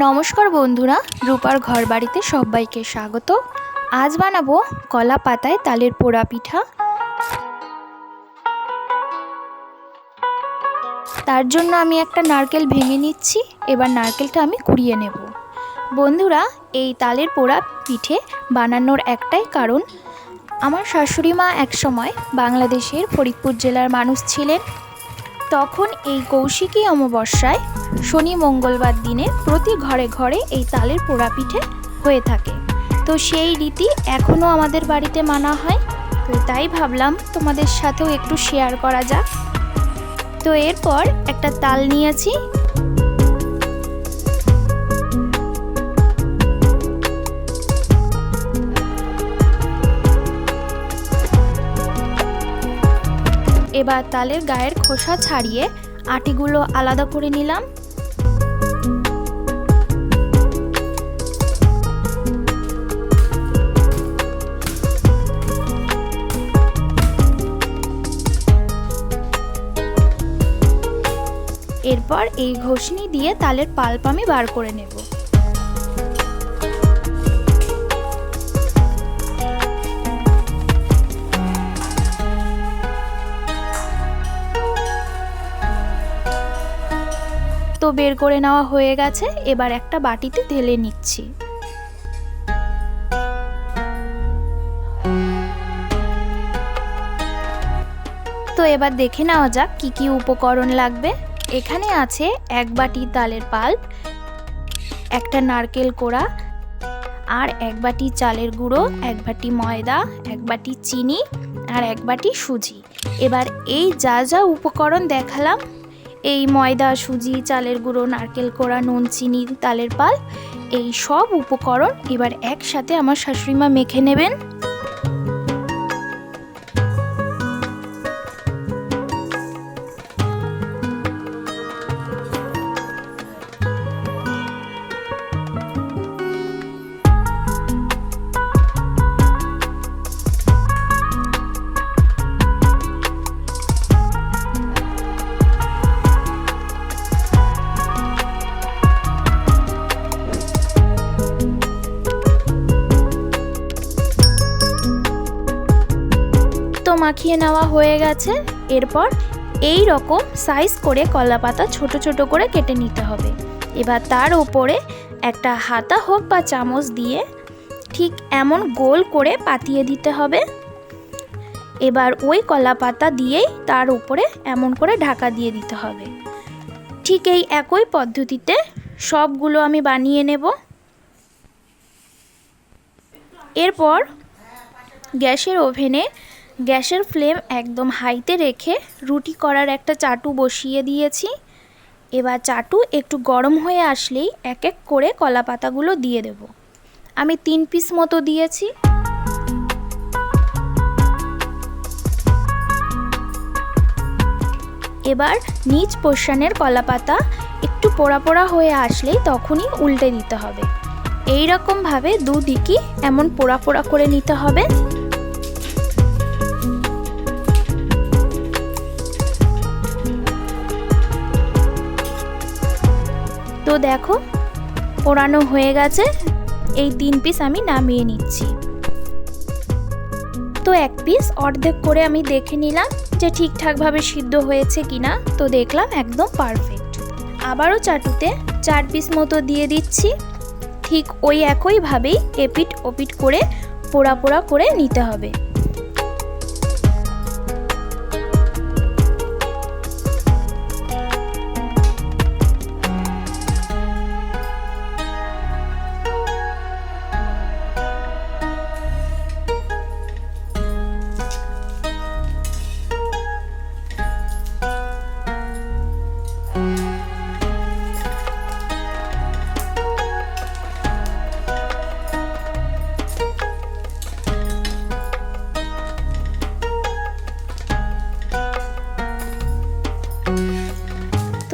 নমস্কার বন্ধুরা, রূপার ঘর বাড়িতে সবাইকে স্বাগত। আজ বানাবো কলা পাতায় তালের পোড়া পিঠা। তার জন্য আমি একটা নারকেল ভেঙে নিচ্ছি। এবার নারকেলটা আমি কুড়িয়ে নেব। বন্ধুরা, এই তালের পোড়া পিঠে বানানোর একটাই কারণ, আমার শাশুড়ি মা একসময় বাংলাদেশের ফরিদপুর জেলার মানুষ ছিলেন। তখন এই কৌশিকী অমাবস্যায় শনি মঙ্গলবার দিনে প্রতি ঘরে ঘরে এই তালের পোড়া পিঠে হয়ে থাকে। তো সেই রীতি এখনও আমাদের বাড়িতে মানা হয়। তো তাই ভাবলাম তোমাদের সাথেও একটু শেয়ার করা যাক। তো এরপর একটা তাল নিয়েছি। এবার তালের গায়ের খোসা ছাড়িয়ে আটিগুলো আলাদা করে নিলাম। এরপর এই ঘষনি দিয়ে তালের পাল্প আমি বার করে নেব। তো বের করে নেওয়া হয়ে গেছে। এবার একটা বাটিতে ঢেলে নিচ্ছি। তো এবার দেখে নেওয়া যাক কি কি উপকরণ লাগবে। এখানে আছে এক বাটি তালের পাল্প, একটা নারকেল কোড়া, আর এক বাটি চালের গুঁড়ো, এক বাটি ময়দা, এক বাটি চিনি, আর এক বাটি সুজি। এবার এই যা যা উপকরণ দেখালাম, এই ময়দা, সুজি, চালের গুঁড়ো, নারকেল কোড়া, নুন, চিনি, তালের পাল্প, এই সব উপকরণ এবার একসাথে আমার শাশুড়িমা মেখে নেবেন। মাখিয়ে নেওয়া হয়ে গেছে। এরপর এই রকম সাইজ করে কলা পাতা ছোট ছোট করে কেটে নিতে হবে। এবার তার উপরে একটা হাতা হোক বা চামচ দিয়ে ঠিক এমন গোল করে পাতিয়ে দিতে হবে। এবার ওই কলা পাতা দিয়েই তার উপরে এমন করে ঢাকা দিয়ে দিতে হবে। ঠিক এই একই পদ্ধতিতে সবগুলো আমি বানিয়ে নেব। এরপর গ্যাসের ওভেনে গ্যাসের ফ্লেম একদম হাইতে রেখে রুটি করার একটা চাটু বসিয়ে দিয়েছি। এবার চাটু একটু গরম হয়ে আসলেই এক এক করে কলা পাতাগুলো দিয়ে দেব। আমি 3 পিস মতো দিয়েছি। এবার নিচ পোর্শনের কলা পাতা একটু পোড়া পোড়া হয়ে আসলেই তখনই উল্টে দিতে হবে। এই রকম ভাবে দুদিকই এমন পোড়া পোড়া করে নিতে হবে। তো দেখো পোড়ানো হয়ে গেছে। এই 3 পিস আমি নামিয়ে নিচ্ছি। তো এক পিস অর্ধেক করে আমি দেখে নিলাম যে ঠিকঠাকভাবে সিদ্ধ হয়েছে কিনা। তো দেখলাম একদম পারফেক্ট। আবারও চাটুতে 4 পিস মতো দিয়ে দিচ্ছি। ঠিক ওই একইভাবেই এপিট ওপিট করে পোড়া পোড়া করে নিতে হবে।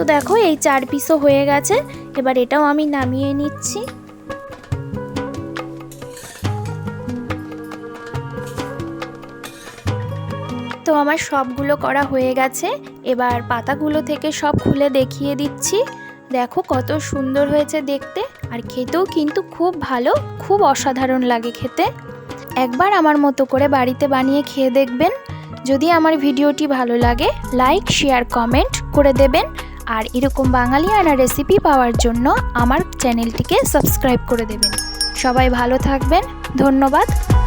তো দেখো এই 4 পিসও হয়ে গেছে। এবার এটাও আমি নামিয়ে নিচ্ছি। তো আমার সবগুলো করা হয়ে গেছে। এবার পাতাগুলো থেকে সব খুলে দেখিয়ে দিচ্ছি দেখো কত সুন্দর হয়েছে দেখতে, আর খেতেও কিন্তু খুব ভালো, খুব অসাধারণ লাগে খেতে। একবার আমার মতো করে বাড়িতে বানিয়ে খেয়ে দেখবেন। যদি আমার ভিডিওটি ভালো লাগে লাইক শেয়ার কমেন্ট করে দেবেন, আর এরকম বাঙালিয়ানা রেসিপি পাওয়ার জন্য আমার চ্যানেলটিকে সাবস্ক্রাইব করে দেবেন। সবাই ভালো থাকবেন, ধন্যবাদ।